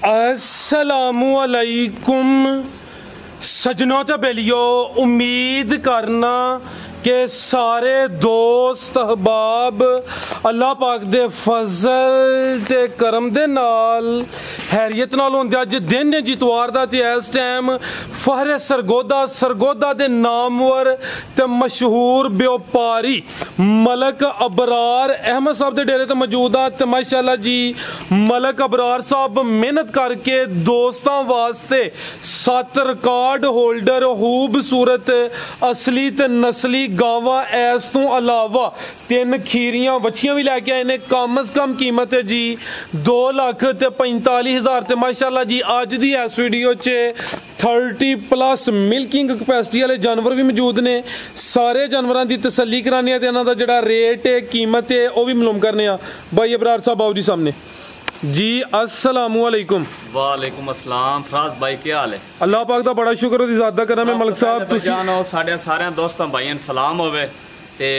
अस्सलामुअलैकुम सजनों ते बेलियो, उम्मीद करना कि सारे दोस्त अहबाब अल्लाह पाक दे फजल ते करम दे नाल हैरियत नाल होंदे। अज दिन है जितवार दा ते इस टाइम फहरे सरगोदा दे नामवर ते मशहूर व्यापारी मलक अबरार अहमद साहब दे डेरे ते मौजूद आ। ते माशाअल्लाह जी मलक अबरार साहब मेहनत करके दोस्तां वास्ते 7 रिकॉर्ड होल्डर खूबसूरत असली ते नस्ली गावां इस तो अलावा 3 खीरियां बछियां भी लैके आए ने। कम अज कम कीमत है जी 2,45,000 ते माशाअल्लाह जी अज दी इस वीडियो च 30+ मिल्किंग कैपेसिटी वाले जानवर भी मौजूद ने। सारे जानवरों की तसल्ली कराने ते इन्हां दा जिहड़ा रेट है कीमत है वह भी मालूम करने भाई अबरार साहब आओ जी सामने जी। अस्सलामुअलैकुम। वालेकुम अस्सलाम। फराज भाई क्या हाल है? अल्लाह पाक दा बड़ा शुक्र दी ज़ात दा करम है मलक साहब। तुसीं साडे सारे दोस्तां भाईयां सलाम होवे ते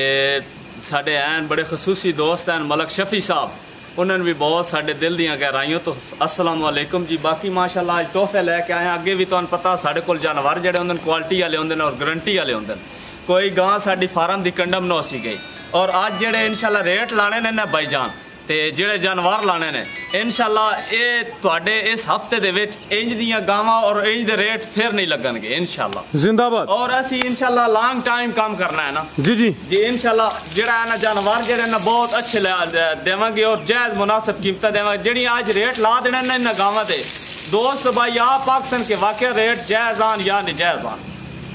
साडे ऐन बड़े खसूसी दोस्त हैं मलक शफी साहब, उन्होंने भी बहुत साडे दिल दियां गहराइयों तो अस्सलामुअलैकुम जी। बाकी माशाअल्लाह अज तोहफे लैके आए। अगे भी तुहानूं पता साडे कोल जानवर जिहड़े होंदे क्वालिटी वाले होंदे और गारंटी वाले होंदे। कोई गां साडी फार्म दी कंडम न होसी गई और अज जिहड़े इंशाअल्लाह रेट लाने ने ना भाईजान ते जिहड़े जानवर लाने ने इंशाअल्लाह ये तुहाडे इस हफ्ते दे विच इंज दियां गावां और इंज दे रेट फिर नहीं लगणगे इंशाअल्लाह। जिंदाबाद। और असी इंशाअल्लाह लॉन्ग टाइम काम करना है ना जी जी जी इंशाअल्लाह। जिहड़ा है ना जानवर जिहड़े ना बहुत अच्छे देवांगे और जायज़ मुनासिब कीमत देवांगे। जिहड़ी आज रेट ला देने ने इन गावां दे दोस्त भाई आप पाकिस्तान के वाकई रेट जायज़ आन या नाजायज़ आन।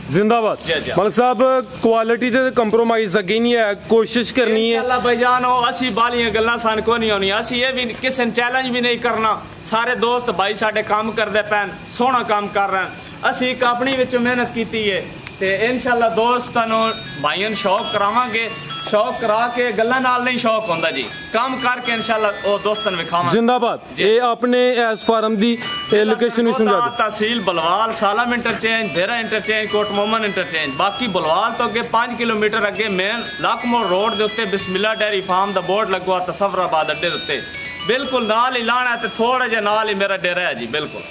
जिंदाबाद। मलक साहब क्वालिटी ते कंप्रोमाइज अगे नहीं है, कोशिश करनी है इंशाअल्लाह भाईजान। असी बालियां गल्लां सान को नहीं होनी, असी ये भी किसी ने चैलेंज भी नहीं करना। सारे दोस्त भाई साडे काम करदे पैन सोहना काम कर रहे हैं। असी एक अपनी विच मेहनत कीती है ते इंशाअल्लाह दोस्तां नूं भाईयां नूं शौक करावांगे। शौक करा के गल्लां नाल नहीं शौक होंदा जी, काम करके इंशाअल्लाह ओ दोस्तां नूं विखावांगे। जिंदाबाद। ये अपने इस फार्म दी लोकेशन भी समझा दो। तहसील बलवाल, सालम इंटरचेंज, भेरा इंटरचेंज, कोट मोमन इंटरचेंज। बाकी बलवाल तो अगे 5 किलोमीटर अगे मेन लाकमोड़ रोड के उत्ते बिस्मिल्ला डेयरी फार्म का बोर्ड लगवा तसवराबाद अड्डे उत्ते बिल्कुल नाल ही लाना है। थोड़ा जिहा नाल ही मेरा डेरा है जी। बिल्कुल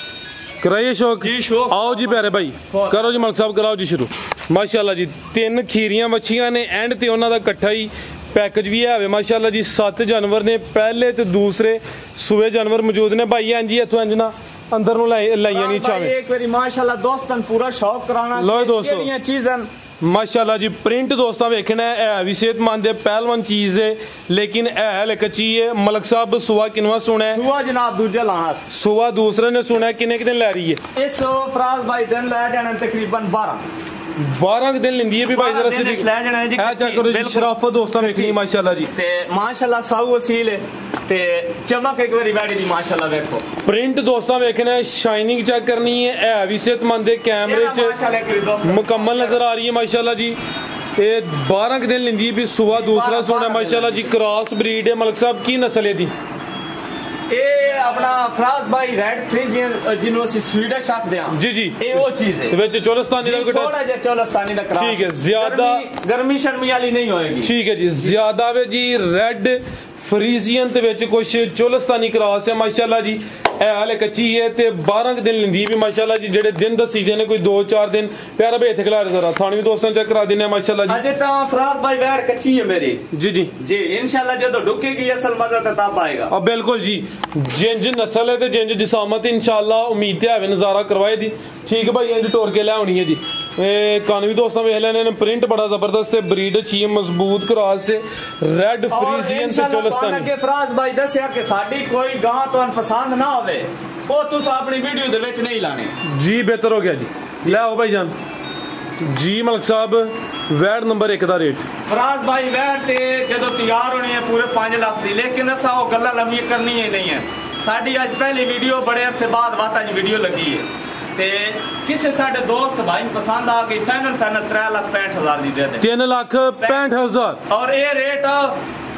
कराइए शौक जी। शौक आओ जी प्यारे भाई करो जी मलक साहब कराओ जी शुरू। माशाअल्लाह जी 3 खीरियां बच्चियां ने एंड ते उन्हां दा इकट्ठा ही पैकेज भी है माशाअल्लाह जी। 7 जानवर ने पहले तो दूसरे सूए जानवर मौजूद ने भाई। हां जी इत्थों इंज ना अंदर नु लाइयां नहीं चावे एक बारी माशाअल्लाह दोस्तां पूरा शौक कराना। लो दोस्तों केड़ियां चीज़ां माशाअल्लाह जी प्रिंट दोस्तां वेखना है भी सेहतमंद है पहलवान चीज़ है लेकिन है हले कच्ची है। मलक साहब सुआ किनवा सुना है? सुआ जनाब दूजा लाना। सुआ दूसरे ने सुना है किन्ने दिन लै रही है? इस फराज भाई दिन लै जाने तकरीबन 12 दिन लेंदी है भी भाई जरा सीधी ले जाना है जी। चेक करो जी शराफत दोस्तां वेखनी माशाअल्लाह जी ते माशाअल्लाह साऊ असील है ते चमक एक बारी बैठी दी माशाअल्लाह। देखो प्रिंट दोस्तां वेखना है, शाइनिंग चेक करनी है भी सेहतमंद है, कैमरे च मुकम्मल नजर आ रही है माशाअल्लाह जी। ये 12 दिन लेंदी है भी सुबह दूसरा सोना माशाअल्लाह जी। क्रॉस ब्रीड है मलक साहब की नस्ल है दी? ये अपना फराज भाई रेड फ्रीजियन जिन्हों ਅਸੀਂ स्वीडिश आखदे हां जी जी ये वो चीज है ਵਿੱਚ ਚੋਲਸਤਾਨੀ ਦਾ ਥੋੜਾ ਜਿਹਾ ਚੋਲਸਤਾਨੀ ਦਾ ਕਰਾਸ ਠੀਕ ਹੈ। ਜ਼ਿਆਦਾ ਗਰਮੀ ਸ਼ਰਮੀ ਵਾਲੀ नहीं होएगी ठीक है जी। ਜ਼ਿਆਦਾ ਵੇ ਜੀ रेड फ्रीजियन ਤੇ ਵਿੱਚ ਕੁਝ ਚੋਲਸਤਾਨੀ ਕਰਾਸ ਹੈ ਮਾਸ਼ਾਅੱਲਾ ਜੀ। ਇਹ ਹਾਲੇ ਕੱਚੀ ਹੈ ਤੇ 12 दिन लेंदी भी माशाअल्लाह जी। ਜਿਹੜੇ दिन दसी दे ने कोई 2-4 दिन प्यारा भाई इथे खिला जरा थानी भी दोस्तों चेक करा देने माशाअल्लाह जी। अजे ता फराज भाई बैठ कच्ची है मेरी जी जी जी इंशाअल्लाह जदों ढुकेगी असल मजा तब आएगा। अब बिल्कुल जी जिंज नस्ल है ते जिंज जिसामत इंशाअल्लाह उम्मीद है नजारा करवाए दी ठीक है भाई। इंज टोर के ले आनी है जी। कान भी दोस्तों वेख लेने प्रिंट बड़ा जबरदस्त है, ब्रीड अच्छी है, मजबूत क्रॉस है, रेड फ्रीजियन ते चोलस्तानी। के फराज भाई दसया कि साडी कोई गां तुहानू पसंद ना होवे ओ तुस अपनी वीडियो दे विच नहीं लाने जी। बेहतर हो गया जी। ले आओ भाई जान जी। मलक साहब वैट नंबर 1 दा रेट फराज भाई वैट ते जदों तैयार होनी है पूरे 5 लाख दी लेकिन असा वो गल्लां लंबी करनी ही नहीं है। साडी आज पहली वीडियो बड़े अरसे बाद वाता जी वीडियो लगी है ते किसे साडे दोस्त भाई पसंद आ गई फाइनल 3,65,000 दी दे दे 3,65,000 और ये रेट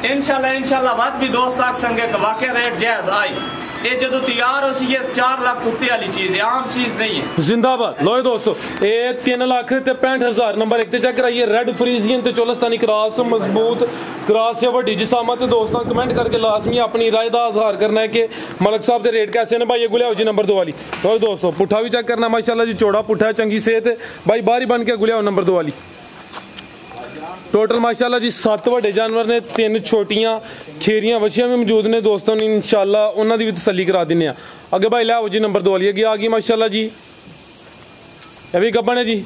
इंशाल्लाह वाद भी दोस्त आख संगे वाकई रेट जायज आई ये जो तैयार हो सी ये 4 लाख कुत्ते वाली चीज है, आम चीज नहीं है। जिंदाबाद। लो दोस्तों ये 3,65,000 नंबर 1 ते चेक कराइए। रेड फ्रीजियन ते चोलस्तानी क्रॉस मजबूत क्रॉस या वड्डी जिसामत। दोस्तों कमेंट करके लाजमी अपनी राय का इजहार करना है कि मलक साहब के रेट कैसे ने भाई। ये गुलिया जी नंबर 2 वाली। लो दोस्तों पुट्ठा भी चेक करना माशाल्लाह जी, चौड़ा पुट्ठा चंगी सेहत भाई, बाहर ही बन के गुलिया नंबर 2 वाली। टोटल माशाल्लाह जी 7 वड्डे जानवर ने, 3 छोटियां खेरियां बछियां भी मौजूद ने दोस्तों ने, इंशाल्लाह उन्होंने भी तसल्ली करा देने। अगे भाई लाओ जी नंबर 2 वाली अगे आ गई माशाल्लाह जी, ये भी गब्बन है जी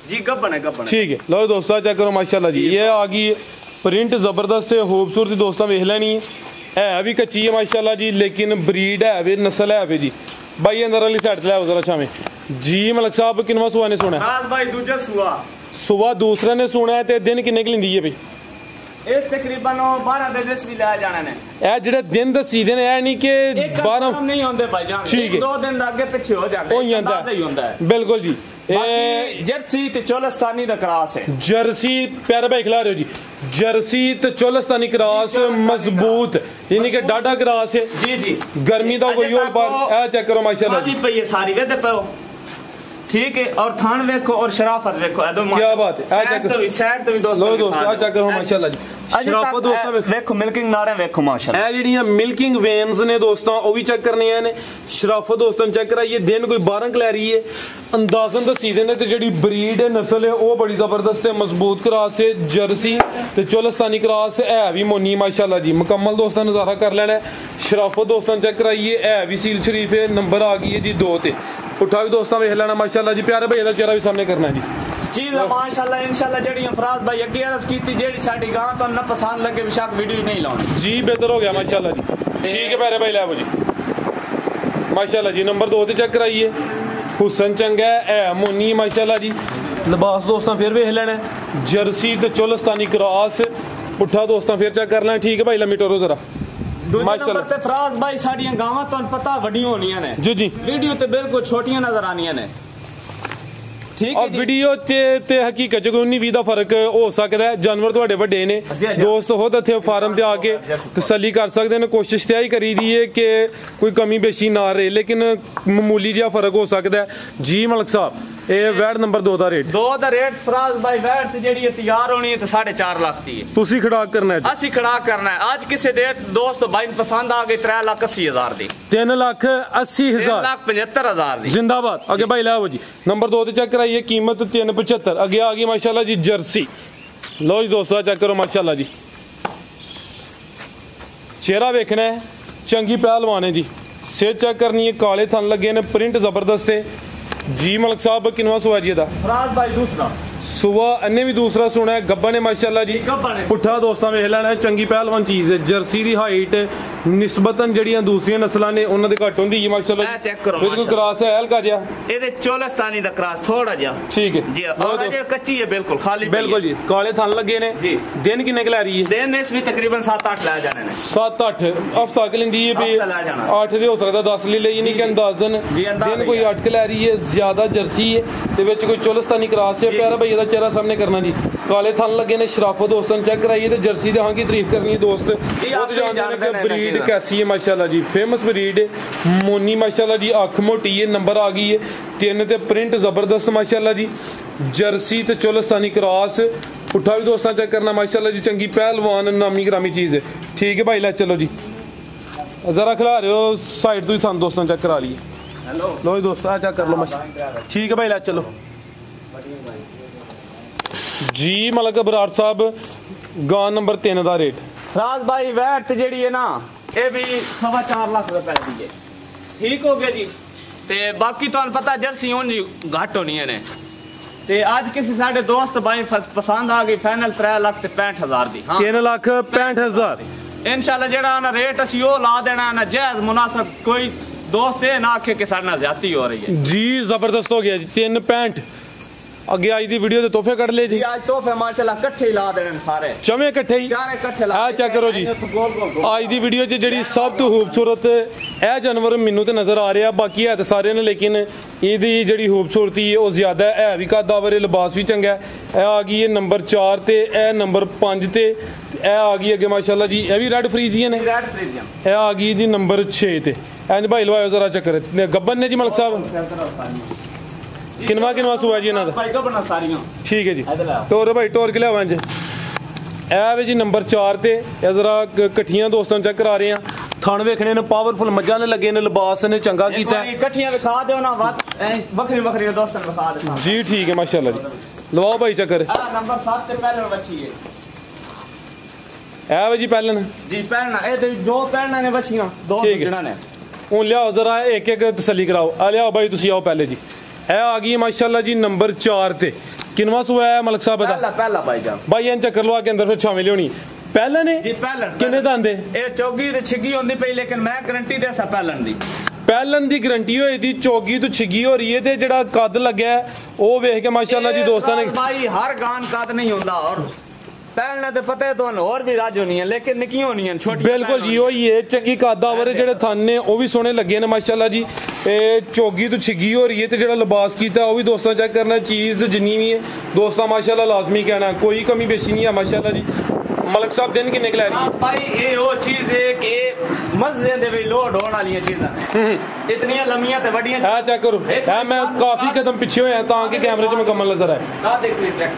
जी गब्बन है गब्बन। ठीक है लो दोस्तों चेक करो माशाल्लाह जी, ये आ गई प्रिंट जबरदस्त है, खूबसूरती दोस्तों वेख लैनी है भी कच्ची है माशाल्लाह जी, लेकिन ब्रीड है वे नस्ल है जी। भाई अंदर वाली साइड ले जरा छावे जी। मलक साहब किनवा सुआ ने सुना भाई? दूजा सुबह दूसरे ने सुना है ते दिन किन्ने क लिंदी है भाई? इस तकरीबन 12 दिन भी ले जाने ने। ए जेड़े दिन दसी दे ने, नहीं कि 12 नहीं होंदे भाई जान, ठीक है 2 दिन आगे पीछे हो जाते हैं, अंदाजा ही होता है। बिल्कुल जी। जर्सी ते चोलस्तानी दा क्रॉस है। जर्सी प्यारे भाई खिला रहे हो जी, जर्सी ते चोलस्तानी क्रॉस मजबूत, यानी कि डाडा क्रॉस है जी जी। गर्मी दा कोई और बार ए चेक करो माशाल्लाह जी, पई है सारी वेदे पे ठीक है। और थान देखो और शराफत देखो, क्या बात है। आ चेक साइड तो भी दोस्तों, लो दोस्तों आ चेक करो माशाल्लाह जी, शराफत दोस्तों देखो मिल्किंग नारे देखो माशाल्लाह। ए जेड़ियां मिल्किंग वेन्स ने दोस्तों वो भी चेक करने ने। शराफत दोस्तों चेक कराइए, दिन कोई 12 कलैरी है, अंदाजन दसी दे ने। ते जेड़ी ब्रीड है नस्ल है वो बड़ी जबरदस्त है, मजबूत क्रॉस है, जर्सी ते चोलस्तानी क्रॉस है भी मोनी माशाल्लाह जी। मुकम्मल दोस्तों नजारा कर लेना है। शराफत दोस्तों चेक कराइए, है भी सील शरीफ है, नंबर आ गई है जी 2 ते। उठा भी दोस्तों वेख लेना माशाल्लाह जी, प्यारे भाई दा चेहरा भी सामने करना है जी। चीज है माशाल्लाह इंशाल्लाह। जेड़ी फराज भाई अगे अर्ज कीती, जेड़ी साडी गां तो न पसंद लगे बेशक वीडियो नहीं लाउनी जी, बेहतर हो गया माशाल्लाह जी। ठीक है प्यारे भाई ले जी माशाल्लाह जी। नंबर 2 ते चेक कराइए, हुसन चंगा है मोनी माशाल्लाह जी। लिबास दोस्तों फिर वेख लेना, जर्सी ते चोलस्तानी क्रॉस पुट्ठा दोस्तों फिर चेक कर लेना। ठीक है भाई लम्मी टोरो जरा नंबर ते फराज भाई साडियां गावां तो पता वड्डियां होनियां ने जी जी, वीडियो ते बिल्कुल छोटियां नजर आनियां ने। ठीक है वीडियो ते हकीकत च 19-20 दा फर्क हो सकता है। जानवर तुहाडे वड्डे ने दोस्त खुद इत्थे फार्म ते आके तसल्ली कर सकते हैं। कोशिश ते ही करी दी है कि कोई कमी बेशी ना रहे, लेकिन मामूली जिहा फर्क हो सकता है जी। मलक साहब ये वैट नंबर 2 दा रेट? 2 दा रेट फराज भाई वैट ते जेडी तैयार होनी है ते 4.5 लाख दी है। तुसी खड़ा करना है? असि खड़ा करना है। आज किसे डेट दोस्त भाई पसंद आ गई 3,80,000 दी, 3,80,000, 3,75,000 दी। जिंदाबाद। आगे भाई लाओ जी नंबर 2 ते चेक कराइए, कीमत 3,75। आगे आ गई माशाल्लाह जी जर्सी। लो जी दोस्तों चेक करो माशाल्लाह जी, चेहरा वेखना है, चंगी पहलवान है जी। सेहत चेक करनी है, काले थन लगे ने, प्रिंट जबरदस्त है जी। मलक साहब किनवा सुआ जी दा? फराज भाई दूसरा सुबह अन्ने भी दूसरा सुना है, गब्बन है माशाल्लाह जी। पुट्ठा दोस्तों वेख लेना है, चंगी पहलवान चीज है। जर्सी दी हाइट निस्बतन जड़ियां दूसरी नस्लां ने उन्हां दे घट होंदी है माशाल्लाह। चेक करो बिल्कुल क्रॉस है हल्का जिहा, एदे चोलस्तानी दा क्रॉस थोड़ा जिहा ठीक है जी। और ये कच्ची है बिल्कुल खाली, बिल्कुल जी। काले थन लगे ने जी। दिन किन्ने क लै रही है? दिन इस भी तकरीबन 7-8 लै जाने ने। 7-8 हफ्ता क लिंदी है भी, 8 दे हो सकदा 10 ले लेई, नहीं कि अंदाजन दिन कोई 8 क लै रही है। ज्यादा जर्सी है ते विच कोई चोलस्तानी क्रॉस है। प्यारा भाई दा चेहरा सामने करना जी, काले थन लगे ने। शराफत दोस्तों चेक कराइए ते जर्सी दे हां की तारीफ करनी है दोस्त। ब्रीड कैसी है माशाल्लाह जी, फेमस ब्रीड है मोनी माशाल्लाह जी। अख मोटी है, नंबर आ गई है 3 ते प्रिंट जबरदस्त माशाल्लाह जी। जर्सी ते चोलस्तानी क्रॉस उठा भी दोस्तों चेक करना माशाल्लाह जी। चंगी पहलवान नामी ग्रामी चीज है। ठीक है भाई ले चलो जी, जरा खिला रहे हो साइड तो ही थान दोस्तों चेक करा लिए। लो जी दोस्तों चेक कर लो माशाल्लाह। ठीक है भाई ले चलो जी। मलक बराड़ साहब गां नंबर 3 दा रेट? फराज भाई वैट जेड़ी है ना ये भी 4.25 लाख रुपए दी है। ठीक हो गया जी। ते बाकी तो पता जर्सी जी घट होनी है ने। ते आज किसी साडे दोस्त भाई पसंद आ गई, फाइनल 3,65,000 दी। 3,65,000 इंशाल्लाह जेड़ा ना रेट असी वो ला देना ना जायज मुनासिब। कोई दोस्त है ना आखे के साडे नाल ज्यादती हो रही है जी। जबरदस्त हो गया जी 3.65। अगे आज दी वीडियो दे तोहफे कट ले जी। आज तोहफे माशाल्लाह इकट्ठे ही ला देने सारे, चमे इकट्ठे ही चारे इकट्ठे ला। आ चेक करो जी, आज दी वीडियो च जेड़ी सब तो खूबसूरत ए जानवर मैनू ते नजर आ रहा, बाकी है तो सारे ने, लेकिन ਇਹਦੀ ਜਿਹੜੀ ਖੂਬਸੂਰਤੀ ਹੈ ਉਹ ਜ਼ਿਆਦਾ ਹੈ ਵੀ ਕਾਦਾਵਰ ਲਿਬਾਸ ਵੀ ਚੰਗਾ ਹੈ। ਇਹ ਆ ਗਈ ਹੈ ਨੰਬਰ 4 ਤੇ, ਇਹ ਨੰਬਰ 5 ਤੇ, ਇਹ ਆ ਗਈ ਅੱਗੇ ਮਾਸ਼ਾਅੱਲਾ ਜੀ ਇਹ ਵੀ ਰੈਡ ਫਰੀਜ਼ੀਅਨ ਹੈ। ਰੈਡ ਫਰੀਜ਼ੀਅਨ ਇਹ ਆ ਗਈ ਜੀ ਨੰਬਰ 6 ਤੇ। ਇੰਜ ਭਾਈ ਲਵਾਇਓ ਜ਼ਰਾ ਚੱਕਰ ਗੱਬਨ ਨੇ ਜੀ ਮਲਕ ਸਾਹਿਬ ਕਿਨਵਾ ਸੂਆ ਜੀ ਇਹਨਾਂ ਦਾ ਭਾਈ ਗੱਬਨ ਸਾਰੀਆਂ ਠੀਕ ਹੈ ਜੀ। ਟੋਰ ਭਾਈ ਟੋਰ ਕੇ ਲਿਆਓ ਇੰਜ। ਇਹ ਵੇ ਜੀ ਨੰਬਰ 4 ਤੇ। ਇਹ ਜ਼ਰਾ ਇਕੱਠੀਆਂ ਦੋਸਤਾਂ ਨੂੰ ਚੈੱਕ ਕਰਾ ਰਹੇ ਆ। ਥਣ ਵੇਖਣੇ ਨੇ ਪਾਵਰਫੁਲ ਮੱਝਾਂ ਨੇ ਲੱਗੇ ਨੇ, ਲਿਬਾਸ ਨੇ ਚੰਗਾ ਕੀਤਾ ਹੈ। ਇਕੱਠੀਆਂ ਵਿਖਾ ਦਿਓ ਨਾ ਵੱਖਰੀ ਵੱਖਰੀ ਦੋਸਤਾਂ ਨੂੰ ਵਿਖਾ ਦਿਓ ਜੀ ਠੀਕ ਹੈ ਮਾਸ਼ਾਅੱਲਾ ਜੀ। ਲਵਾਓ ਭਾਈ ਚੱਕਰ। ਨੰਬਰ 7 ਤੇ ਪਹਿਲਣ ਬੱਚੀ ਹੈ। ਇਹ ਵੇ ਜੀ ਪਹਿਲਣ ਜੀ ਪਹਿਲਣ ਇਹ ਤੇ ਦੋ ਪਹਿਲਣਾਂ ਨੇ ਬੱਚੀਆਂ ਦੋ ਜਿਹੜਾ ਨੇ ਉਹ ਲਿਆਓ ਜ਼ਰਾ ਇੱਕ ਇੱਕ ਤਸੱਲੀ ਕਰਾਓ। ਆ ਲਿਆਓ ਭਾਈ ਤੁਸੀਂ ਆਓ ਪਹਿਲੇ ਜੀ। ਇਹ ਆ ਗਈ ਮਾਸ਼ਾਅੱਲਾ ਜੀ ਨੰਬਰ 4 ਤੇ। ਕਿਨਵਾ ਸੂਆ ਹੈ ਮਲਕ ਸਾਹਿਬ ਦਾ? ਪਹਿਲਾ ਭਾਈ ਜਾਨ ਭਾਈ ਇਹਨਾਂ ਚੱਕਰ ਲਵਾ ਕੇ ਅੰਦਰ ਫਿਰ ਛਾਵੇਂ ਲਿਆਉਣੀ ਪਹਿਲਾਂ ਨੇ ਜੀ। ਪਹਿਲਣ ਕਿੰਨੇ ਦੰਦੇ? ਇਹ ਚੌਗੀ ਤੇ ਛਿੱਗੀ ਹੁੰਦੀ ਪਈ, ਲੇਕਿਨ ਮੈਂ ਗਾਰੰਟੀ ਦੇ ਸਾ ਪਹਿਲਣ ਦੀ ਗਾਰੰਟੀ ਹੋਈ ਦੀ ਚੌਗੀ ਤੋਂ ਛਿੱਗੀ ਹੋ ਰਹੀ ਹੈ ਤੇ ਜਿਹੜਾ ਕੱਦ ਲੱਗਿਆ ਉਹ ਵੇਖ ਕੇ ਮਾਸ਼ਾਅੱਲਾ ਜੀ ਦੋਸਤਾਂ ਨੇ ਭਾਈ ਹਰ ਗਾਨ ਕੱਦ ਨਹੀਂ ਹੁੰਦਾ ਔਰ ਪਹਿਲਣਾ ਤੇ ਪਤਾ ਹੈ ਤੁਹਾਨੂੰ ਹੋਰ ਵੀ ਰਾਜ ਹੋਣੀ ਹੈ, ਲੇਕਿਨ ਨਿੱਕੀਆਂ ਹੋਣੀਆਂ ਛੋਟੀਆਂ। ਬਿਲਕੁਲ ਜੀ ਉਹੀ ਹੈ ਚੰਗੀ ਕਾਦਾਵਰ ਜਿਹੜੇ ਥਣ ਨੇ ਉਹ ਵੀ ਸੋਹਣੇ ਲੱਗੇ ਨੇ ਮਾਸ਼ਾਅੱਲਾ ਜੀ। ਇਹ ਚੌਗੀ ਤੋਂ ਛਿੱਗੀ ਹੋ ਰਹੀ ਹੈ ਤੇ ਜਿਹੜਾ ਲਿਬਾਸ ਕੀਤਾ ਉਹ ਵੀ ਦੋਸਤਾਂ ਚੈੱਕ ਕਰਨਾ। ਚੀਜ਼ ਜਿੰਨੀ ਵੀ ਹੈ ਦੋਸਤਾਂ ਮਾਸ਼ਾਅੱਲਾ ਲਾਜ਼ਮੀ ਕਹਿਣਾ, ਕੋਈ ਕਮੀ ਬੇਸ਼ੀ ਨਹੀਂ ਹੈ ਮਾਸ਼ਾਅੱਲਾ ਜੀ। ਮਲਕ ਸਾਹਿਬ ਦਿਨ ਕਿੰਨੇ ਕੁ ਲੈ ਰਹੀ ਹੈ? ਭਾਈ ਇਹ ਉਹ ਚੀਜ਼ ਹੈ ਕਿ ਮਸਜਿਦ ਦੇ ਵਿੱਚ ਲੋਡ ਹੋਣ ਵਾਲੀਆਂ ਚੀਜ਼ਾਂ ਇਤਨੀਆਂ ਲੰਮੀਆਂ ਤੇ ਵੱਡੀਆਂ। ਆ ਚੈੱਕ ਕਰੋ, ਇਹ ਮੈਂ ਕਾਫੀ ਕਦਮ ਪਿੱਛੇ ਹੋਇਆ ਤਾਂ ਕਿ ਕੈਮਰੇ 'ਚ ਮੁਕੰਮਲ ਨਜ਼ਰ ਆਏ।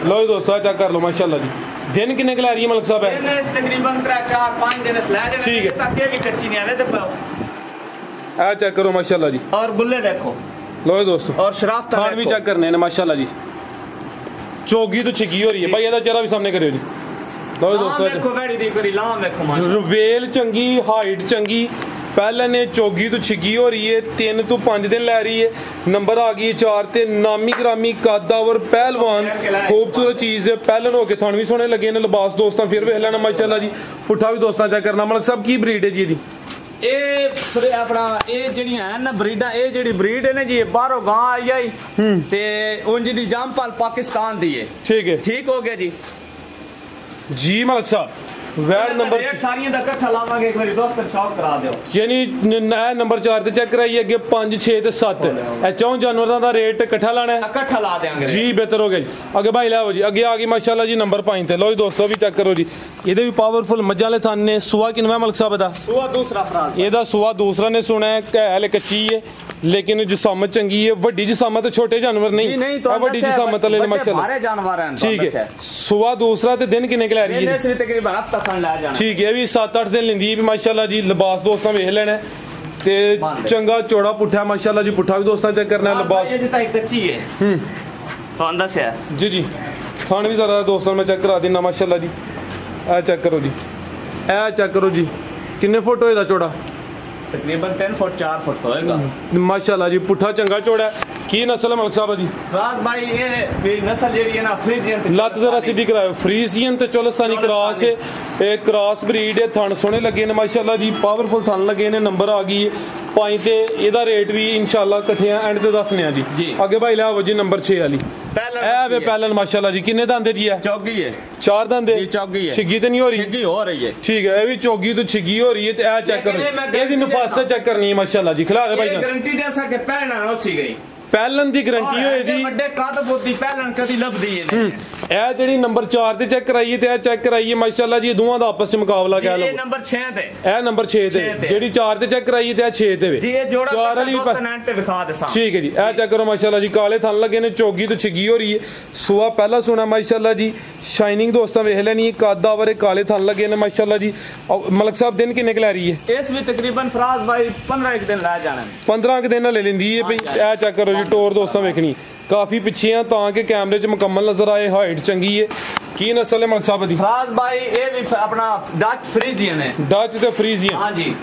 ਲਓ ਜੀ ਦੋਸਤੋ ਚੈੱਕ ਕਰ ਲਓ ਮਾਸ਼ਾਅੱਲਾ ਜੀ। दिन किन्ने के ला रही है मलक साहब? है तकरीबन 3-4-5 दिन ले जाने। ठीक है तक ये भी कच्ची नहीं आवे तो आ चेक करो माशाल्लाह जी। और बुल्ले देखो लो दोस्तों और शराफ थान भी चेक करने ने माशाल्लाह जी। चौगी तो छिगी हो रही है भाई, ਇਹਦਾ ਚਿਹਰਾ ਵੀ ਸਾਹਮਣੇ ਕਰਿਓ ਜੀ। लो दोस्तों देखो वैडी दी करी लाम देखो माशाल्लाह वेल चंगी हाइट चंगी। पहले ने चौगी तो छिगी हो रही है, 3 ਤੋਂ 5 दिन लै रही है। नंबर आ गई 4 ते। नामी ग्रामी कादावर पहलवान खूबसूरत चीज़ है। पहलन हो के थन भी सोहने लगे ने, लिबास दोस्तां फिर वेख लेना माशाल्लाह जी। पुट्ठा भी दोस्तां चेक करना। मलक साहब की ब्रीड है जी ਇਹਦੀ? ਇਹ ਆਪਣਾ ਇਹ ਜਿਹੜੀਆਂ ਹਨ ਨਾ ਬਰੀਡਾਂ, ਇਹ ਜਿਹੜੀ ਬਰੀਡ ਹੈ ਨਾ ਜੀ ਬਾਹਰੋਂ ਗਾਂ ਆਈ ਆਈ ਤੇ ਉਂਝ ਦੀ ਜੰਪਾਲ ਪਾਕਿਸਤਾਨ ਦੀ ਹੈ। ठीक है ठीक हो गया जी। जी मलक साहब वैड नंबर सारियां दा इकट्ठा लावांगे एक बारी दोस्त शौक करा दियो। यानी नंबर 4 ਤੇ ਚੈੱਕ ਕਰਾਈ ਅੱਗੇ 5 6 ਤੇ 7 ਇਹ ਚੌਂ ਜਾਨਵਰਾਂ ਦਾ ਰੇਟ ਇਕੱਠਾ ਲਾਣਾ ਹੈ? ਇਕੱਠਾ ਲਾ ਦੇਾਂਗੇ ਜੀ। ਬਿਹਤਰ ਹੋ ਗਿਆ ਜੀ। ਅੱਗੇ ਭਾਈ ਲਾਓ ਜੀ। ਅੱਗੇ ਆ ਗਈ ਮਾਸ਼ਾਅੱਲਾ ਜੀ ਨੰਬਰ 5 ਤੇ। ਲਓ ਜੀ ਦੋਸਤੋ ਵੀ ਚੈੱਕ ਕਰੋ ਜੀ। ਇਹਦੇ ਵੀ ਪਾਵਰਫੁਲ ਮੱਝਾਂ ਵਾਲੇ ਥਣ ਨੇ। ਸੂਆ ਕਿਨਵਾ ਮਲਕ ਸਾਹਿਬ ਦਾ? ਸੂਆ ਦੂਸਰਾ ਫਰਾਜ਼। ਇਹਦਾ ਸੂਆ ਦੂਸਰਾ ਨੇ ਸੁਣਾ ਹੈ। ਹਲੇ ਕੱਚੀ ਹੈ लेकिन जिसामत चंगी है। वड्डी जिसामत छोटे जानवर नहीं, वड्डी जिसामत वाले ने माशाल्लाह सारे जानवर हैं। ठीक है सुआ दूसरा ते दिन किन्ने के लै रही है? तकरीबन हफ्ता खंड ला जाना। ठीक है भी 7-8 दिन लेंदी भी माशाल्लाह जी। लिबास दोस्तां वेख लेना ते चंगा चौड़ा पुट्ठा माशाल्लाह जी। पुट्ठा भी दोस्तां चेक करना है। लिबास ये ताई कच्ची है तो अंदर से है जी जी। थान भी जरा दोस्तों मैं चेक करा देना माशाल्लाह जी। ए चेक करो जी, ए चेक करो जी। किन्ने फुट होएगा चौड़ा? तकरीबन 3 फुट 4 फुट होएगा माशाल्लाह जी। पुट्ठा चंगा चौड़ा है। की नस्ल है मलक साहब जी? राज भाई ये नस्ल जेडी है ना फ्रीजियन। लत जरा सीधी कराओ। फ्रीजियन ते चोलिस्तानी क्रॉस है। एक क्रॉस ब्रीड है। थन सोने लगे ने माशाल्लाह जी। पावरफुल थन लगे ने। नंबर आ गई है 5 ते। ਇਹਦਾ ਰੇਟ ਵੀ ਇਨਸ਼ਾਅੱਲਾ ਇਕੱਠਿਆਂ ਐਂਡ ਤੇ ਦੱਸਨੇ ਆ ਜੀ। ਅੱਗੇ ਭਾਈ ਲਿਆਓ ਜੀ ਨੰਬਰ 6 ਵਾਲੀ। ਇਹ ਵੇ ਪਹਿਲਨ ਮਾਸ਼ਾਅੱਲਾ ਜੀ। ਕਿੰਨੇ ਦੰਦੇ ਜੀ ਹੈ? ਚੌਗੀ ਹੈ। 4 ਦੰਦੇ ਜੀ ਚੌਗੀ ਹੈ। ਛਿੱਗੀ ਤੇ ਨਹੀਂ ਹੋ ਰਹੀ? ਛਿੱਗੀ ਹੋ ਰਹੀ ਹੈ। ਠੀਕ ਹੈ ਇਹ ਵੀ ਚੌਗੀ ਤੋਂ ਛਿੱਗੀ ਹੋ ਰਹੀ ਹੈ ਤੇ ਇਹ ਚੈੱਕ ਕਰੋ। ਇਹਦੀ ਨਫਾਸਤ ਚੈੱਕ ਕਰਨੀ ਹੈ ਮਾਸ਼ਾਅੱਲਾ ਜੀ। ਖਿਲਾ ਦੇ ਭਾਈ ਇਹ ਗਾਰੰਟੀ ਦੇ ਸਕੇ ਪਹਿਲਣਾ ਹੋ ਸੀ ਗਈ। ਪਹਿਲਨ ਦੀ ਗਾਰੰਟੀ ਹੋਏ ਦੀ। ਵੱਡੇ ਕੱਦ ਬੋਦੀ ਪਹਿਲਣ ਕਦੀ ਲੱਭਦੀ ਹੈ। ਇਹ ਜਿਹੜੀ ਨੰਬਰ 4 ਤੇ ਚੈੱਕ ਕਰਾਈਏ ਤੇ ਇਹ ਚੈੱਕ ਕਰਾਈਏ ਮਾਸ਼ਾਅੱਲਾ ਜੀ। ਦੋਵਾਂ ਦਾ ਆਪਸ ਵਿੱਚ ਮੁਕਾਬਲਾ ਕਹਿ ਲਓ। ਇਹ ਨੰਬਰ 6 ਤੇ। ਇਹ ਨੰਬਰ 6 ਤੇ। ਜਿਹੜੀ 4 ਤੇ ਚੈੱਕ ਕਰਾਈਏ ਤੇ ਇਹ 6 ਤੇ ਵੇ। ਜੀ ਇਹ ਜੋੜਾ 4 ਵਾਲੀ ਤੇ ਵਿਖਾ ਦੇਸਾਂ। ਠੀਕ ਹੈ ਜੀ। ਇਹ ਚੈੱਕ ਕਰੋ ਮਾਸ਼ਾਅੱਲਾ ਜੀ। ਕਾਲੇ ਥਣ ਲੱਗੇ ਨੇ। ਚੌਗੀ ਤੋਂ ਛਿੱਗੀ ਹੋ ਰਹੀ ਹੈ। ਸੂਆ ਪਹਿਲਾ ਸੁਣਾ ਮਾਸ਼ਾਅੱਲਾ ਜੀ। ਸ਼ਾਈਨਿੰਗ ਦੋਸਤਾਂ ਵੇਖ ਲੈਣੀ। ਕਾਦਾਵਰ ਕਾਲੇ ਥਣ ਲੱਗੇ ਨੇ ਮਾਸ਼ਾਅੱਲਾ ਜੀ। ਮਲਕ ਸਾਹਿਬ ਦਿਨ ਕਿੰਨੇ ਕ ਲੈ ਰਹੀ ਹੈ? ਇਸ ਵੀ ਤਕਰੀਬਨ ਫਰਾਜ਼ ਭਾਈ 15 ਦਿਨ ਲੈ ਜਾਣਾ। 15 ਕ ਦਿਨ ਲੈ ਲੈਂਦੀ ਹੈ ਭਈ। ਇਹ ਚੈੱਕ ਕਰੋ ਜੀ। ਟੋਰ ਦੋਸਤਾਂ ਵੇਖਣੀ ਕਾਫੀ ਪਿੱਛੇ ਆ ਤਾਂ ਕਿ ਕੈਮਰੇ 'ਚ ਮੁਕੰਮਲ ਨਜ਼ਰ ਆਏ। ਹਾਈਟ ਚੰਗੀ ਹੈ। ਕੀ ਨਸਲ ਹੈ ਮਲਕ ਸਾਹਿਬ ਦੀ? ਫਰਾਜ਼ ਭਾਈ ਇਹ ਵੀ ਆਪਣਾ ਡੱਚ ਫਰੀਜ਼ੀਅਨ ਹੈ। ਡੱਚ ਤੇ ਫਰੀਜ਼ੀਅਨ ਹਾਂ ਜੀ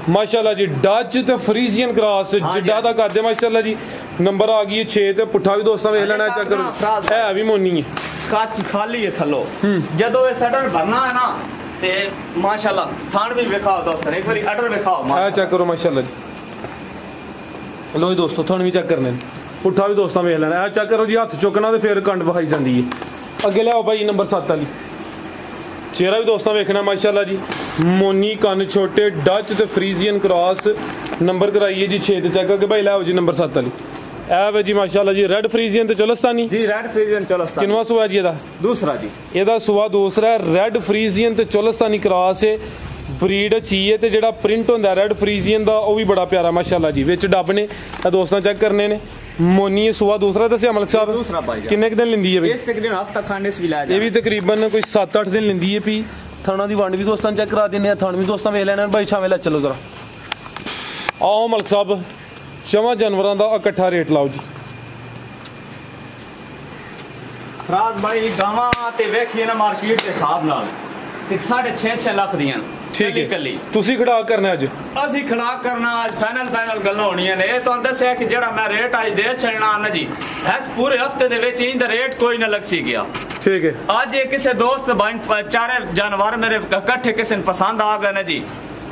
ਮਾਸ਼ਾਅੱਲਾ ਜੀ। ਡੱਚ ਤੇ ਫਰੀਜ਼ੀਅਨ ਕ੍ਰਾਸ ਜਿੱਡਾ ਦਾ ਕਰਦੇ ਮਾਸ਼ਾਅੱਲਾ ਜੀ। ਨੰਬਰ ਆ ਗਈ 6 ਤੇ। ਪੁੱਠਾ ਵੀ ਦੋਸਤਾਂ ਵੇਖ ਲੈਣਾ ਚੈੱਕ ਕਰੋ। ਹੈ ਵੀ ਮੋਨੀ ਹੈ। ਕੱਚ ਖਾਲੀ ਹੈ ਥੱਲੋਂ। ਜਦੋਂ ਇਹ ਸਟਰ ਭਰਨਾ ਹੈ ਨਾ ਤੇ ਮਾਸ਼ਾਅੱਲਾ ਥਾਣ ਵੀ ਵਿਖਾਓ ਦੋਸਤਾਂ। ਇੱਕ ਵਾਰੀ ਅਡਰ ਵਿਖਾਓ ਮਾਸ਼ਾਅੱਲਾ। ਚੈੱਕ ਕਰੋ ਮਾਸ਼ਾਅੱਲਾ ਜੀ। ਲੋ ਜੀ ਦੋਸਤੋ ਥਾਣ ਵੀ ਚੈੱਕ ਕਰਨੇ। ਪੁੱਠਾ ਵੀ ਦੋਸਤਾਂ ਵੇਖ ਲੈਣਾ। ਇਹ ਚੈੱਕ ਕਰੋ ਜੀ। ਹੱਥ ਚੁੱਕਣਾ ਤੇ ਫਿਰ ਕੰਡ ਵਿਖਾਈ ਜਾਂਦੀ ਹੈ। ਅੱਗੇ ਲਿਆਓ ਭਾਈ ਨੰਬਰ 7 ਵਾਲੀ। ਚਿਹਰਾ ਵੀ ਦੋਸਤਾਂ ਵੇਖਣਾ ਮਾਸ਼ਾਅੱਲਾ ਜੀ। ਮੋਨੀ ਕੰਨ ਛੋਟੇ ਡੱਚ ਤੇ ਫਰੀਜ਼ੀਅਨ ਕ੍ਰਾਸ। ਨੰਬਰ ਕਰਾਈਏ ਜੀ 6 ਤੇ ਚੈੱਕ ਅੱਗੇ ਭਾਈ ਲਿਆਓ ਜੀ ਨੰਬਰ 7 ਵਾਲੀ। ਇਹ ਵੇ ਜੀ ਮਾਸ਼ਾਅੱਲਾ ਜੀ ਰੈਡ ਫਰੀਜ਼ੀਅਨ ਤੇ ਚੋਲਸਤਾਨੀ जी रेड फ्रीजियन चोलस्तानी ਕਿੰਨਵਾ ਸੂਆ ਜੀ ਇਹਦਾ दूसरा जी ਇਹਦਾ ਸੂਆ ਦੂਸਰਾ ਹੈ ਰੈਡ ਫਰੀਜ਼ੀਅਨ ਤੇ ਚੋਲਸਤਾਨੀ ਕ੍ਰਾਸ ਹੈ ਬਰੀਡ ਅੱਛੀ ਹੈ ਤੇ ਜਿਹੜਾ ਪ੍ਰਿੰਟ ਹੁੰਦਾ ਰੈਡ ਫਰੀਜ਼ੀਅਨ ਦਾ ਉਹ ਵੀ ਬੜਾ ਪਿਆਰਾ ਮਾਸ਼ਾਅੱਲਾ ਜੀ ਵਿੱਚ ਡੱਬ ਨੇ ਇਹ ਦੋਸਤਾਂ ਚੈੱਕ ਕਰਨੇ ਨੇ ਮੋਨੀ ਸੂਆ ਦੂਸਰਾ ਦੱਸਿਆ ਮਲਕ ਸਾਹਿਬ दूसरा भाई ਕਿੰਨੇ ਕੁ ਦਿਨ ਲੈਂਦੀ ਹੈ ਬਈ इस तकरीबन हफ्ता खंड इस भी ला ਇਹ ਵੀ ਤਕਰੀਬਨ ਕੋਈ 7-8 ਦਿਨ ਲੈਂਦੀ ਹੈ ਵੀ ਥਾਣਾ ਦੀ ਵੰਡ ਵੀ ਦੋਸਤਾਂ ਚੈੱਕ ਕਰਾ ਦਿੰਦੇ ਆ ਥਣ ਵੀ ਦੋਸਤਾਂ ਵੇਖ ਲੈਣਾ ਬਾਈ ਛਾਵੇਂ ਲੈ ਚਲੋ ਜ਼ਰਾ ਆਓ ਮਲਕ ਸਾਹਿਬ ਚਵਾਂ ਜਾਨਵਰਾਂ ਦਾ ਇਕੱਠਾ ਰੇਟ ਲਾਓ ਜੀ ਫਰਾਜ਼ ਭਾਈ ਗਾਵਾਂ ਤੇ ਵੇਖੀਏ ਨਾ ਮਾਰਕੀਟ ਦੇ ਹਿਸਾਬ ਨਾਲ ਤੇ 6.5 ਲੱਖ ਦੀਆਂ ਠੀਕ ਹੈ ਕੱਲੀ ਤੁਸੀਂ ਖੜਾ ਕਰਨਾ ਅੱਜ ਅਸੀਂ ਖੜਾ ਕਰਨਾ ਅੱਜ ਫਾਈਨਲ ਗੱਲਾਂ ਹੋਣੀਆਂ ਨੇ ਇਹ ਤੁਹਾਨੂੰ ਦੱਸਿਆ ਕਿ ਜਿਹੜਾ ਮੈਂ ਰੇਟ ਅੱਜ ਦੇ ਛੱਡਣਾ ਨਾ ਜੀ ਇਸ ਪੂਰੇ ਹਫਤੇ ਦੇ ਵਿੱਚ ਇਹਦਾ ਰੇਟ ਕੋਈ ਨਾ ਲੱਗ ਸੀ ਗਿਆ ਠੀਕ ਹੈ ਅੱਜ ਇਹ ਕਿਸੇ ਦੋਸਤ ਬਾਈ ਚਾਰੇ ਜਾਨਵਰ ਮੇਰੇ ਇਕੱਠੇ ਕਿਸੇ ਨੂੰ ਪਸੰਦ ਆ ਗਏ ਨੇ ਜੀ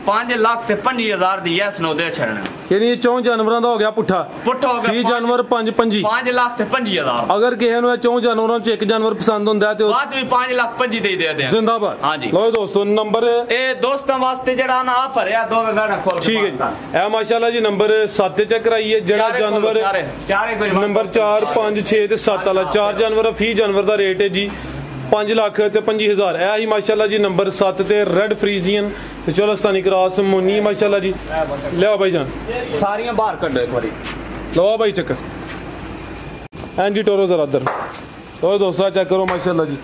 5 ਲੱਖ ਤੇ 5000 ਦੀ ਯੈਸ ਨੋ ਦੇ ਛੱਡਣਾ ਯਾਨੀ ਇਹ ਚੌਂ ਜਾਨਵਰਾਂ ਦਾ ਹੋ ਗਿਆ ਪੁੱਠਾ ਹੋ ਗਿਆ 30 ਜਾਨਵਰ 5 5 ਲੱਖ ਤੇ 5000 ਅਗਰ ਕਿਸੇ ਨੂੰ ਇਹ ਚੌਂ ਜਾਨਵਰਾਂ ਚ ਇੱਕ ਜਾਨਵਰ ਪਸੰਦ ਹੁੰਦਾ ਹੈ ਤੇ ਉਹ ਬਾਅਦ ਵੀ 5 ਲੱਖ 25 ਦੇ ਦੇ ਜ਼ਿੰਦਾਬਾਦ ਹਾਂਜੀ ਲਓ ਦੋਸਤੋ ਨੰਬਰ ਇਹ ਦੋਸਤਾਂ ਵਾਸਤੇ ਜਿਹੜਾ ਨਾ ਆਫਰ ਹੈ ਦੋਵੇਂ ਗਾਣਾ ਖੋਲ ਕੇ ਠੀਕ ਹੈ ਜੀ ਇਹ ਮਾਸ਼ਾਅੱਲਾ ਜੀ ਨੰਬਰ 7 ਤੇ ਚੈੱਕ ਕਰਾਈਏ ਜਿਹੜਾ ਜਾਨਵਰ ਚਾਰੇ ਕੋਈ ਨੰਬਰ 4 5 6 ਤੇ 7 ਵਾਲਾ 4 ਜਾਨਵਰ ਫੀ ਜਾਨਵਰ ਦਾ ਰੇਟ ਹੈ ਜੀ 5 ਲੱਖ ਤੇ 25000 ਇਹ ਹੀ ਮਾਸ਼ਾਅੱਲਾ ਜੀ ਨੰਬਰ 7 ਤੇ ਰੈਡ ਫਰੀਜ਼ੀਅਨ ਤੇ ਚੋਲਸਤਾਨੀ ਕ੍ਰਾਸ ਮੋਨੀ ਮਾਸ਼ਾਅੱਲਾ ਜੀ ਲਿਆਓ ਭਾਈ ਜਾਨ ਸਾਰੀਆਂ ਬਾਹਰ ਕੱਢੋ ਇੱਕ ਵਾਰੀ ਲਓ ਭਾਈ ਚੱਕਰ ਐਂਜੀ ਟੋਰੋ ਜ਼ਰਾ ਇੱਧਰ ਲਓ ਦੋਸਤੋ ਚੈੱਕ ਕਰੋ ਮਾਸ਼ਾਅੱਲਾ ਜੀ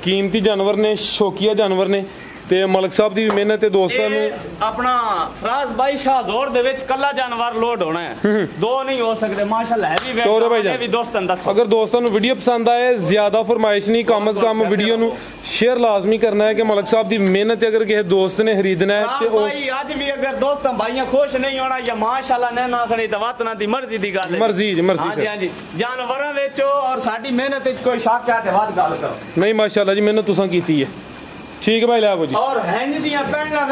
ਕੀਮਤੀ ਜਾਨਵਰ ਨੇ ਸ਼ੌਕੀਆ ਜਾਨਵਰ ਨੇ ਤੇ ਮਲਕ ਸਾਹਿਬ ਦੀ ਵੀ ਮਿਹਨਤ ਤੇ ਦੋਸਤਾਂ ਨੂੰ ਆਪਣਾ ਫਰਾਜ਼ ਭਾਈ ਸ਼ਾਹਜ਼ੋਰ ਦੇ ਵਿੱਚ ਕੱਲਾ ਜਾਨਵਰ ਲੋਡ ਹੋਣਾ ਹੈ ਦੋ ਨਹੀਂ ਹੋ ਸਕਦੇ ਮਾਸ਼ਾਅੱਲਾ ਹੈ ਵੀ ਟੋਰੋ ਭਾਈ ਵੀ ਦੋਸਤਾਂ ਦੱਸੋ ਅਗਰ ਦੋਸਤਾਂ ਨੂੰ ਵੀਡੀਓ ਪਸੰਦ ਆਏ ਜ਼ਿਆਦਾ ਫਰਮਾਇਸ਼ ਨਹੀਂ ਕਮ ਸੇ ਕਮ ਵੀਡੀਓ ਨੂੰ ਸ਼ੇਅਰ ਲਾਜ਼ਮੀ ਕਰਨਾ ਹੈ ਕਿ ਮਲਕ ਸਾਹਿਬ ਦੀ ਮਿਹਨਤ ਅਗਰ ਕਿਸੇ ਦੋਸਤ ਨੇ ਖਰੀਦਣਾ ਹੈ ਤੇ ਉਹ ਭਾਈ ਅੱਜ ਵੀ ਅਗਰ ਦੋਸਤਾਂ ਭਾਈਆਂ ਖੁਸ਼ ਨਹੀਂ ਹੋਣਾ ਜਾਂ ਮਾਸ਼ਾਅੱਲਾ ਨਾ ਖੜੀ ਦਵਾਤਨਾ ਦੀ ਮਰਜ਼ੀ ਦੀ ਗੱਲ ਹੈ ਮਰਜ਼ੀ ਹਾਂਜੀ ਹਾਂਜੀ ਜਾਨਵਰਾਂ ਵਿੱਚ ਔਰ ਸਾਡੀ ਮਿਹਨਤ ਵਿੱਚ ਕੋਈ ਸ਼ੱਕ ਹੈ ਤੇ ਵੱਧ ਗੱਲ ਕਰੋ ਨਹੀਂ ਮਾਸ਼ਾਅੱਲਾ ਜੀ ਮਿਹਨਤ ਤੁਸੀਂ ਕੀਤੀ ਹੈ ਠੀਕ ਹੈ ਭਾਈ ਲੈ ਆਵੋ ਜੀ ਔਰ ਹੈਂਜ ਦੀਆਂ ਪਹਿਲਾਂ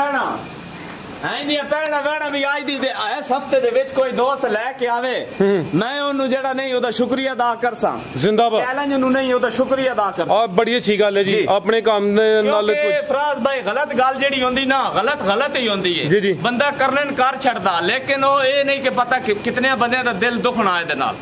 ਵਹਿਣਾ ਵੀ ਅੱਜ ਦੀ ਇਸ ਹਫਤੇ ਦੇ ਵਿੱਚ ਕੋਈ ਦੋਸਤ ਲੈ ਕੇ ਆਵੇ ਮੈਂ ਉਹਨੂੰ ਜਿਹੜਾ ਨਹੀਂ ਉਹਦਾ ਸ਼ੁਕਰੀਆ ਅਦਾ ਕਰਸਾਂ ਜ਼ਿੰਦਾਬਾਦ ਚੈਲੰਜ ਨੂੰ ਨਹੀਂ ਉਹਦਾ ਸ਼ੁਕਰੀਆ ਅਦਾ ਕਰਸਾਂ ਆ ਬੜੀ ਅੱਛੀ ਗੱਲ ਹੈ ਜੀ ਆਪਣੇ ਕੰਮ ਦੇ ਨਾਲ ਕੁਝ ਫਰਾਜ਼ ਭਾਈ ਗਲਤ ਗੱਲ ਜਿਹੜੀ ਹੁੰਦੀ ਨਾ ਗਲਤ ਹੀ ਹੁੰਦੀ ਹੈ ਬੰਦਾ ਕਰਨ ਕਰ ਛੱਡਦਾ ਲੇਕਿਨ ਉਹ ਇਹ ਨਹੀਂ ਕਿ ਪਤਾ ਕਿ ਕਿਤਨੇ ਬੰਦਿਆਂ ਦਾ ਦਿਲ ਦੁਖਣਾ ਇਹਦੇ ਨਾਲ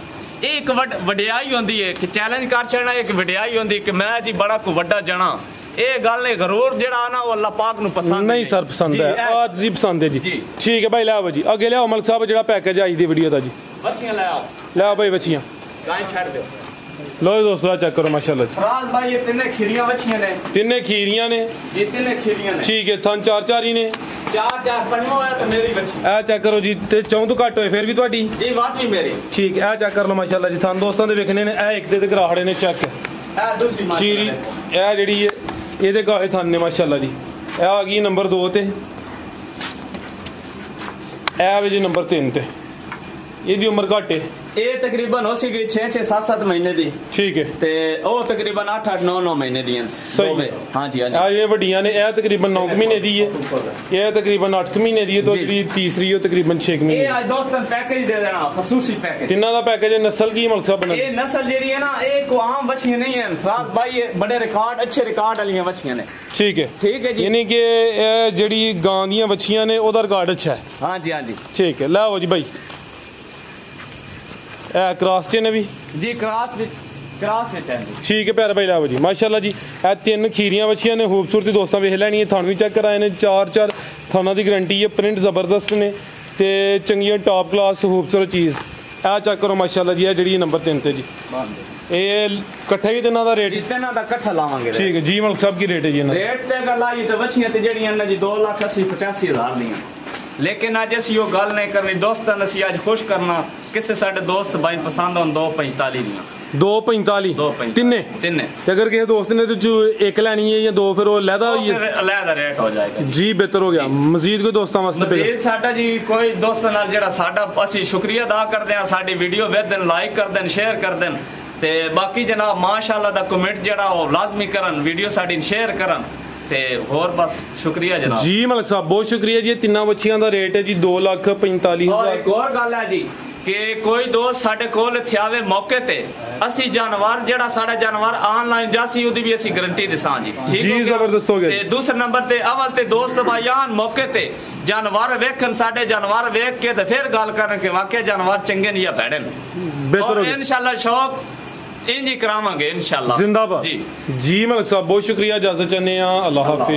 ਇਹ ਇੱਕ ਵਡਿਆਈ ਹੁੰਦੀ ਹੈ ਕਿ ਚੈਲੰਜ ਕਰ ਛੱਡਣਾ ਇੱਕ ਵਡਿਆਈ ਹੁੰਦੀ ਕਿ ਮੈਂ ਜੀ ਬੜਾ ਕੋ ਵੱਡਾ ਜਣਾ ਇਹ ਗੱਲ ਨੇ ਗਰੂਰ ਜਿਹੜਾ ਨਾ ਉਹ ਅੱਲਾਹ ਪਾਕ ਨੂੰ ਪਸੰਦ ਨਹੀਂ ਸਰ ਪਸੰਦ ਹੈ ਆਜ ਜੀ ਪਸੰਦ ਹੈ ਜੀ ਠੀਕ ਹੈ ਭਾਈ ਲੈ ਆਵੋ ਜੀ ਅੱਗੇ ਲਿਆਓ ਮਲਕ ਸਾਹਿਬ ਜਿਹੜਾ ਪੈਕੇਜ ਆਈ ਦੀ ਵੀਡੀਓ ਦਾ ਜੀ ਬੱਚੀਆਂ ਲੈ ਆਓ ਭਾਈ ਬੱਚੀਆਂ ਗਾਂ ਛੱਡ ਦਿਓ ਲੋ ਦੋਸਤੋ ਚੈੱਕ ਕਰੋ ਮਾਸ਼ਾਅੱਲਾ ਜੀ ਫਰਾਜ਼ ਭਾਈ ਇਹ ਤਿੰਨੇ ਖੀਰੀਆਂ ਬੱਚੀਆਂ ਨੇ ਤਿੰਨੇ ਖੀਰੀਆਂ ਨੇ ਇਹ ਤਿੰਨੇ ਖੀਰੀਆਂ ਨੇ ਠੀਕ ਹੈ ਥਣ ਚਾਰ ਹੀ ਨੇ ਚਾਰ ਪੰਜਵਾਂ ਹੋਇਆ ਤਾਂ ਮੇਰੀ ਬੱਚੀ ਇਹ ਚੈੱਕ ਕਰੋ ਜੀ ਤੇ ਚੌਂ ਤੋਂ ਘੱਟ ਹੋਏ ਫਿਰ ਵੀ ਤੁਹਾਡੀ ਜੀ ਵਾਕਈ ਮੇਰੀ ਠੀਕ ਇਹ ਚੈੱਕ ਕਰ ਲਓ ਮਾਸ਼ਾਅੱਲਾ ਜੀ ਥਣ ਦੋਸਤਾਂ ਦੇ ਵੇਖਣੇ ਨੇ ਇਹ ਇੱਕ ਤੇ ਗਰਾਹੜੇ ਨੇ ਚੈੱਕ ਇਹ ਦੂਸਰੀ ਖੀਰੀ ਇਹ ਜਿਹੜੀ ਹੈ ਇਹਦੇ ਗਾਹੇ ਥਣ ਨੇ ਮਾਸ਼ਾਅੱਲਾ ਜੀ ਇਹ ਆ ਗਈ ਨੰਬਰ 2 ਤੇ ਇਹ ਵੇ ਜੀ ਨੰਬਰ 3 ਤੇ ਇਹਦੀ ਉਮਰ ਘੱਟ ਹੈ ਇਹ ਤਕਰੀਬਨ ਹੋ ਸੀ ਗਈ 6 7 ਮਹੀਨੇ ਦੀ ਠੀਕ ਹੈ ਤੇ ਉਹ ਤਕਰੀਬਨ 8 9 ਮਹੀਨੇ ਦੀਆਂ ਸਹੀ ਹਾਂਜੀ ਆ ਇਹ ਵੱਡੀਆਂ ਨੇ ਇਹ ਤਕਰੀਬਨ 9 ਮਹੀਨੇ ਦੀ ਹੈ ਇਹ ਤਕਰੀਬਨ 8 ਮਹੀਨੇ ਦੀ ਹੈ ਤੇ ਜਿਹੜੀ ਤੀਸਰੀ ਉਹ ਤਕਰੀਬਨ 6 ਮਹੀਨੇ ਇਹ ਅੱਜ ਦੋਸਤਾਂ ਪੈਕੇਜ ਦੇ ਦੇਣਾ ਖਸੂਸੀ ਪੈਕੇਜ ਤਿੰਨਾਂ ਦਾ ਪੈਕੇਜ ਹੈ ਨਸਲ ਕੀ ਮਲਕ ਸਾਹਿਬ ਬਣਾ ਇਹ ਨਸਲ ਜਿਹੜੀ ਹੈ ਨਾ ਇਹ ਕੋ ਆਮ ਬੱਚੀਆਂ ਨਹੀਂ ਹਨ ਫਰਾਜ਼ ਭਾਈ ਇਹ ਬੜੇ ਅੱਛੇ ਰਿਕਾਰਡ ਵਾਲੀਆਂ ਬੱਚੀਆਂ ਨੇ ਠੀਕ ਹੈ ਜੀ ਯਾਨੀ ਕਿ ਇਹ ਜਿਹੜੀ ਗਾਂ ਦੀਆਂ ਬੱਚੀਆਂ ਨੇ ਉਹਦਾ ਰਿਕਾਰਡ ਅੱਛਾ ਹੈ ਹਾਂਜੀ ਠੀਕ ਹੈ ਲੈ ਆਓ ਜੀ ਭਾਈ ਕ੍ਰਾਸ ਚ ਨੇ ਵੀ ਜੀ ਕ੍ਰਾਸ ਵਿੱਚ ਹੈ ਠੀਕ ਹੈ ਪਿਆਰੇ ਭਾਈ ਲਾਓ ਜੀ ਮਾਸ਼ਾਅੱਲਾ ਜੀ ਇਹ ਤਿੰਨ ਖੀਰੀਆਂ ਬੱਚੀਆਂ ਨੇ ਖੂਬਸੂਰਤੀ ਦੋਸਤਾਂ ਵੇਖ ਲੈਣੀ ਹੈ ਤੁਹਾਨੂੰ ਵੀ ਚੈੱਕ ਕਰਾਏ ਨੇ 4 ਥਾਨਾਂ ਦੀ ਗਾਰੰਟੀ ਹੈ ਪ੍ਰਿੰਟ ਜ਼ਬਰਦਸਤ ਨੇ ਤੇ ਚੰਗੀਆਂ ਟਾਪ ਕਲਾਸ ਖੂਬਸੂਰਤ ਚੀਜ਼ ਇਹ ਚੈੱਕ ਕਰੋ ਮਾਸ਼ਾਅੱਲਾ ਜੀ ਇਹ ਜਿਹੜੀ ਨੰਬਰ 3 ਤੇ ਜੀ ਇਹ ਇਕੱਠੇ ਹੀ ਤਿੰਨਾਂ ਦਾ ਰੇਟ ਤਿੰਨਾਂ ਦਾ ਇਕੱਠਾ ਲਾਵਾਂਗੇ ਠੀਕ ਹੈ ਜੀ ਮਲਕ ਸਾਹਿਬ ਕੀ ਰੇਟ ਹੈ ਜੀ ਇਹਨਾਂ ਰੇਟ ਤੇ ਗੱਲ ਆਈ ਤੇ ਬੱਚੀਆਂ ਤੇ ਜਿਹੜੀਆਂ ਨੇ ਜੀ 2,80,85,000 ਦੀਆਂ ਲੇਕਿਨ ਅੱਜ ਅਸੀਂ ਉਹ ਗੱਲ ਨਹੀਂ ਕਰਨੀ ਦੋਸਤਾਂ ਅਸੀਂ ਅੱਜ ਖੁਸ਼ ਕਰਨਾ ਕਿਸੇ ਸਾਡੇ ਦੋਸਤ ਭਾਈ ਪਸੰਦ ਹੋਣ 245 ਦੀਆਂ 245 ਤਿੰਨੇ ਤੇ ਅਗਰ ਕਿਸੇ ਦੋਸਤ ਨੇ ਤੇ ਇੱਕ ਲੈਣੀ ਹੈ ਜਾਂ ਦੋ ਫਿਰ ਉਹ ਲਹਿਦਾ ਹੋਈ ਹੈ ਲਹਿਦਾ ਰੇਟ ਹੋ ਜਾਏਗਾ ਜੀ ਬਿਹਤਰ ਹੋ ਗਿਆ ਮਜ਼ੀਦ ਕੋਈ ਦੋਸਤਾਂ ਵਾਸਤੇ ਮਜ਼ੀਦ ਸਾਡਾ ਜੀ ਕੋਈ ਦੋਸਤਾਂ ਨਾਲ ਜਿਹੜਾ ਸਾਡਾ ਅਸੀਂ ਸ਼ੁਕਰੀਆ ਅਦਾ ਕਰਦੇ ਹਾਂ ਸਾਡੀ ਵੀਡੀਓ ਵੇਖਣ ਲਾਈਕ ਕਰ ਦੇਣ ਸ਼ੇਅਰ ਕਰ ਦੇਣ ਤੇ ਬਾਕੀ ਜਨਾਬ ਮਾਸ਼ਾਅੱਲਾ ਦਾ ਕਮੈਂਟ ਜਿਹੜਾ ਉਹ ਲਾਜ਼ਮੀ ਕਰਨ ਵੀਡੀਓ ਸਾਡੀ ਸ਼ੇਅਰ ਕਰਨ ਤੇ ਹੋਰ ਬਸ ਸ਼ੁਕਰੀਆ ਜਨਾਬ ਜੀ ਮਲਕ ਸਾਹਿਬ ਬਹੁਤ ਸ਼ੁਕਰੀਆ ਜੀ ਤਿੰਨਾਂ ਬੱਚੀਆਂ ਦਾ ਰੇਟ ਹੈ ਜੀ 2,45,000 ਔਰ ਇੱਕ ਹੋਰ ਗੱਲ ਹੈ ਜੀ ਕਿ ਕੋਈ ਦੋਸਤ ਸਾਡੇ ਕੋਲ ਇੱਥੇ ਆਵੇ ਮੌਕੇ ਤੇ ਅਸੀਂ ਜਾਨਵਰ ਜਿਹੜਾ ਸਾਡਾ ਜਾਨਵਰ ਆਨਲਾਈਨ ਜਾਸੀ ਉਹਦੀ ਵੀ ਅਸੀਂ ਗਾਰੰਟੀ ਦੇਸਾਂ ਜੀ ਠੀਕ ਹੋ ਗਿਆ ਜ਼ਬਰਦਸਤ ਹੋ ਗਿਆ ਤੇ ਦੂਸਰੇ ਨੰਬਰ ਤੇ ਅਵਲ ਤੇ ਦੋਸਤ ਭਾਈਆਨ ਮੌਕੇ ਤੇ जानवर वेखन साडे जानवर वेख के ते फिर गल करन कि वाकई जानवर चंगे ने या भैड़े ने। बेहतर और इंशाल्लाह शौक इंज ही करावांगे इंशाल्लाह। जिंदाबाद जी मलिक साहब, बहुत शुक्रिया, इजाजत चाहते हैं, अल्लाह हाफिज।